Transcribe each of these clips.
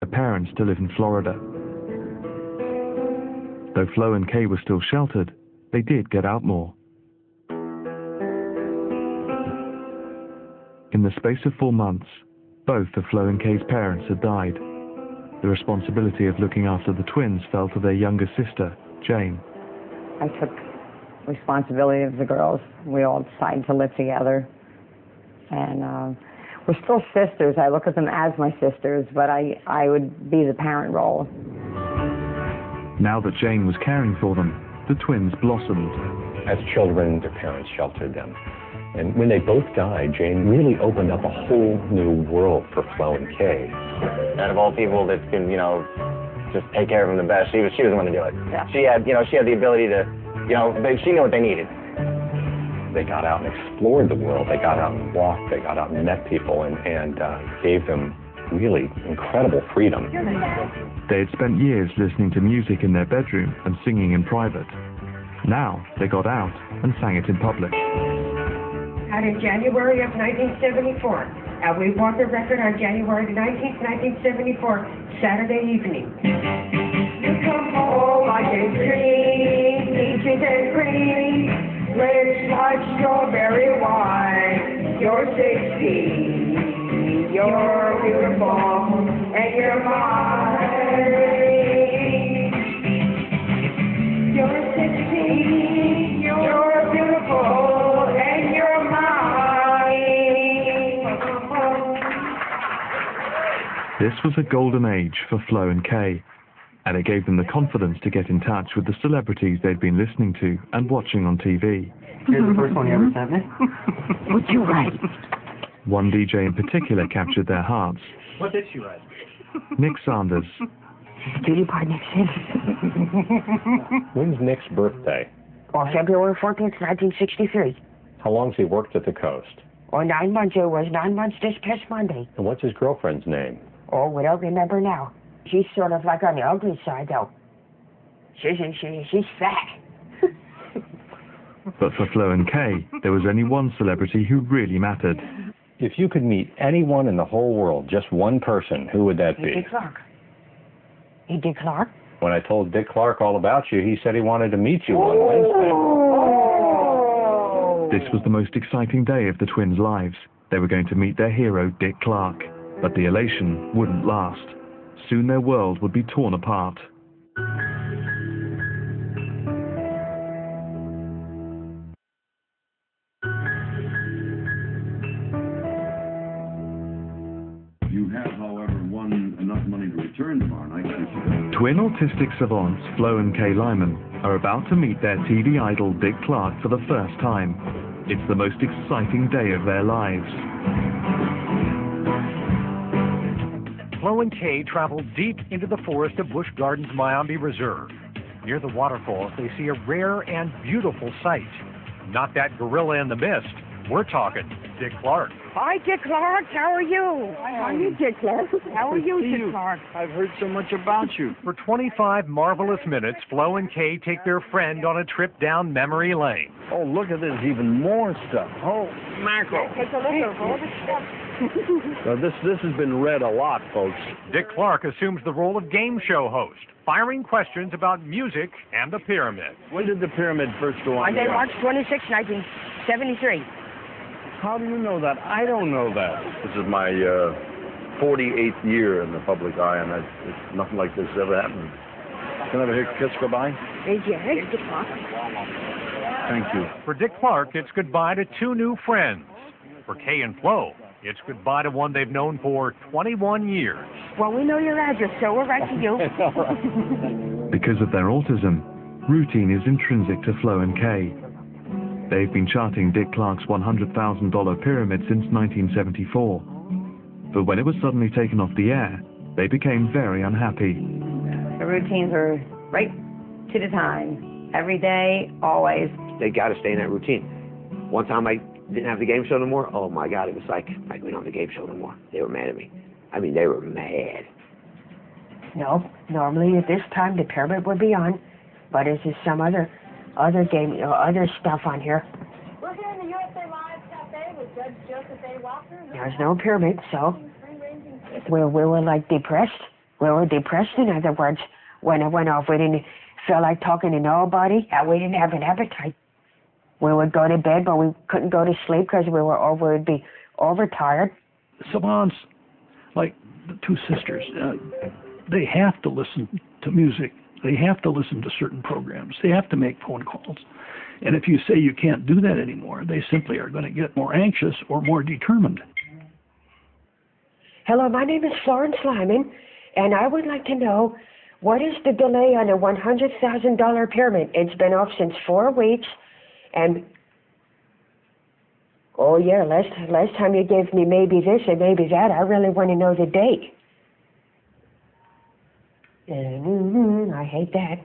their parents to live in Florida. Though Flo and Kay were still sheltered, they did get out more. In the space of 4 months, both of Flo and Kay's parents had died. The responsibility of looking after the twins fell to their younger sister, Jane. I took responsibility of the girls. We all decided to live together. And we're still sisters. I look at them as my sisters, but I would be the parent role. Now that Jane was caring for them, the twins blossomed. As children, their parents sheltered them. And when they both died, Jane really opened up a whole new world for Flo and Kay. Out of all people that can, just take care of them the best, she was the one to do it. Yeah. She had the ability to, she knew what they needed. They got out and explored the world. They got out and walked. They got out and met people and gave them really incredible freedom. They had spent years listening to music in their bedroom and singing in private. Now they got out and sang it in public. Out in January of 1974. We broke the record on January the 19th, 1974, Saturday evening. You come home like a dream, peaches and cream, lips like strawberry wine. You're 16, you're beautiful, and you're mine. You're 16, you're beautiful, and you're mine. This was a golden age for Flo and Kay, and it gave them the confidence to get in touch with the celebrities they'd been listening to and watching on TV. Here's the first one you ever sent me. What'd you write? One DJ in particular captured their hearts. What did she write? Nick Sanders. Cutie pie Nick Sanders. When's Nick's birthday? On February 14th, 1963. How long's he worked at the coast? 9 months. It was 9 months this past Monday. And what's his girlfriend's name? Oh, we don't remember now. She's sort of like on the ugly side, though. She's fat. But for Flo and Kay, there was only one celebrity who really mattered. If you could meet anyone in the whole world, just one person, who would that be? Dick Clark. Hey, Dick Clark? When I told Dick Clark all about you, he said he wanted to meet you on Wednesday. This was the most exciting day of the twins' lives. They were going to meet their hero, Dick Clark. But the elation wouldn't last. Soon their world would be torn apart. You have, however, won enough money to return tomorrow night. Twin autistic savants Flo and Kay Lyman are about to meet their TV idol Dick Clark for the first time. It's the most exciting day of their lives. Flo and Kay travel deep into the forest of Busch Gardens Miami Reserve. Near the waterfalls, they see a rare and beautiful sight. Not that gorilla in the mist. We're talking Dick Clark. Hi, Dick Clark. How are you? How are you, Dick Clark? How are you, Dick Clark? I've heard so much about you. For 25 marvelous minutes, Flo and Kay take their friend on a trip down memory lane. Oh, look at this. Even more stuff. Oh, mackerel. Take a look at all the stuff. This has been read a lot, folks. Dick Clark assumes the role of game show host, firing questions about music and the pyramid. When did the pyramid first go on? Monday, March 26, 1973. How do you know that? I don't know that. This is my 48th year in the public eye, and nothing like this ever happened. Can I have a kiss goodbye? Yes, Dick Clark. Thank you. For Dick Clark, it's goodbye to two new friends. For Kay and Flo, it's goodbye to one they've known for 21 years. Well, we know your address, so we're right to you. Because of their autism, routine is intrinsic to Flo and Kay. They've been charting Dick Clark's $100,000 pyramid since 1974. But when it was suddenly taken off the air, they became very unhappy. The routines are right to the time. Every day, always. They got to stay in that routine. One time I didn't have the game show no more. Oh my God, it was like we don't have the game show no more. They were mad at me. I mean, they were mad. No, normally at this time the pyramid would be on, but this is some other game, other stuff on here. We're here in the USA Live Cafe with Judge Joseph A. Walker. There's no pyramid, so we were like depressed. We were depressed, in other words, when it went off. We didn't feel like talking to nobody, and we didn't have an appetite. We would go to bed, but we couldn't go to sleep because we'd be overtired. Savants, like the two sisters, they have to listen to music. They have to listen to certain programs. They have to make phone calls. And if you say you can't do that anymore, they simply are going to get more anxious or more determined. Hello, my name is Florence Lyman, and I would like to know, what is the delay on a $100,000 pyramid? It's been off since 4 weeks, and oh yeah, last time you gave me maybe this and maybe that. I really want to know the date. I hate that.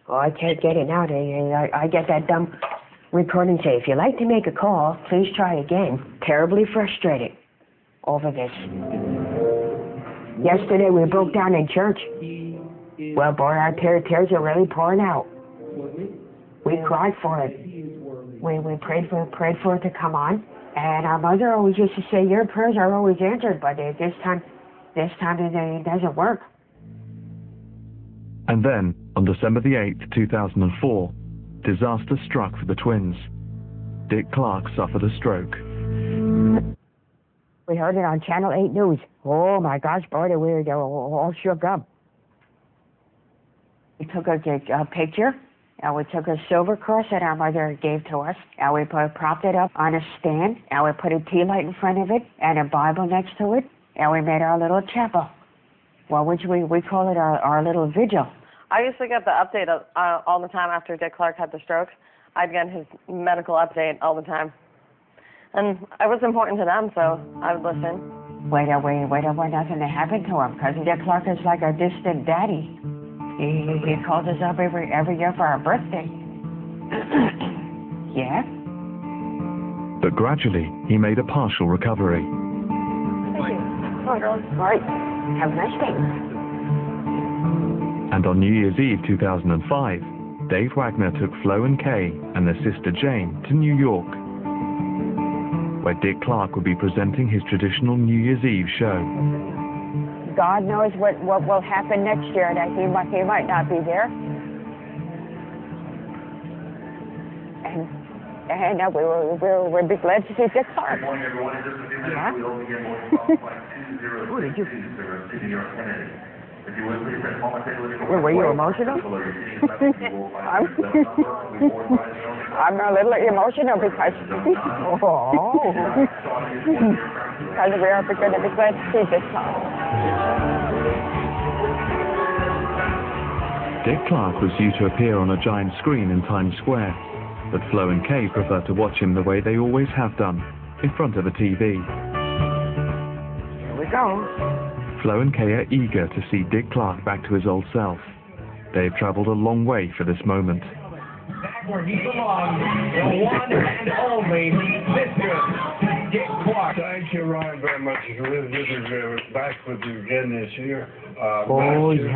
Oh, I can't get it now. I get that dumb recording say, if you'd like to make a call, please try again. Terribly frustrated over this. Yesterday we broke down in church. Well, boy, our tears are really pouring out. We cried for it. We prayed for it to come on. And our mother always used to say, your prayers are always answered, but this time it doesn't work. And then, on December the 8th, 2004, disaster struck for the twins. Dick Clark suffered a stroke. We heard it on Channel 8 News. Oh my gosh, boy, they were all shook up. We took a picture, and we took a silver cross that our mother gave to us, and we propped it up on a stand, and we put a tea light in front of it, and a Bible next to it, and we made our little chapel. Well, which we call it our little vigil. I used to get the update all the time after Dick Clark had the stroke. I'd get his medical update all the time. And it was important to them, so I would listen. We don't want nothing to happen to him, because Dick Clark is like a distant daddy. He calls us up every year for our birthday. Yeah? But gradually, he made a partial recovery. Thank you. All right. Have a nice day. And on New Year's Eve 2005, Dave Wagner took Flo and Kay and their sister Jane to New York, where Dick Clark would be presenting his traditional New Year's Eve show. God knows what will happen next year, that he might not be there. And we'll be glad to see Dick Clark. Good morning, everyone. In just a few minutes, Yeah. we'll begin boarding flight 206 service to New York, Kennedy. If you would please press home and take a look at the Were you emotional? I'm a little emotional because because we are going to be glad to see Dick Clark. Dick Clark was due to appear on a giant screen in Times Square, but Flo and Kay preferred to watch him the way they always have done, in front of a TV. Here we go. Flo and Kay are eager to see Dick Clark back to his old self. They've traveled a long way for this moment. Back where he belongs, the one and only Mr. Dick Clark. Thank you, Ryan, very much. It's really good to be back with you again this year. Yeah,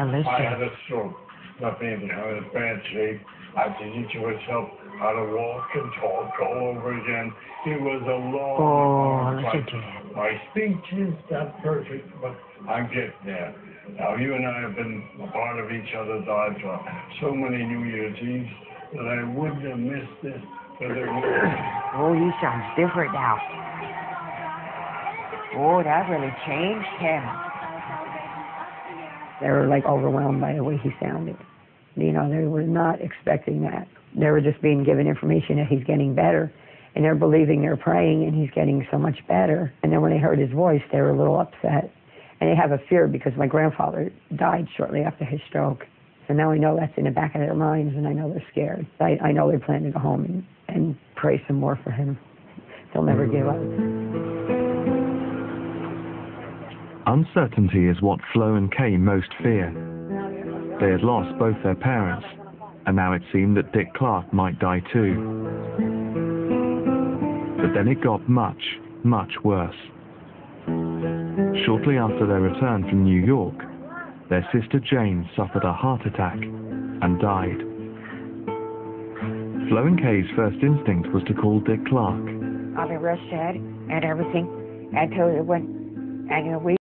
listen. I had a stroke. Nothing, I was in bad shape. I had to teach myself how to walk and talk all over again. It was a long listen fight. to him. My speech is not perfect, but I'm getting there. Now, you and I have been a part of each other's lives for so many New Year's Eves that I wouldn't have missed this for the world. Oh, he sounds different now. Oh, that really changed him. They were like overwhelmed by the way he sounded. You know, they were not expecting that. They were just being given information that he's getting better, and they're believing, they're praying, and he's getting so much better. And then when they heard his voice, they were a little upset. And they have a fear because my grandfather died shortly after his stroke. So now I know that's in the back of their minds, and I know they're scared. I know they plan to go home and pray some more for him. They'll never give up. Uncertainty is what Flo and Kay most fear. They had lost both their parents, and now it seemed that Dick Clark might die too. But then it got much, much worse. Shortly after their return from New York, their sister Jane suffered a heart attack and died. Flo and Kay's first instinct was to call Dick Clark. I'll be real sad and everything. And we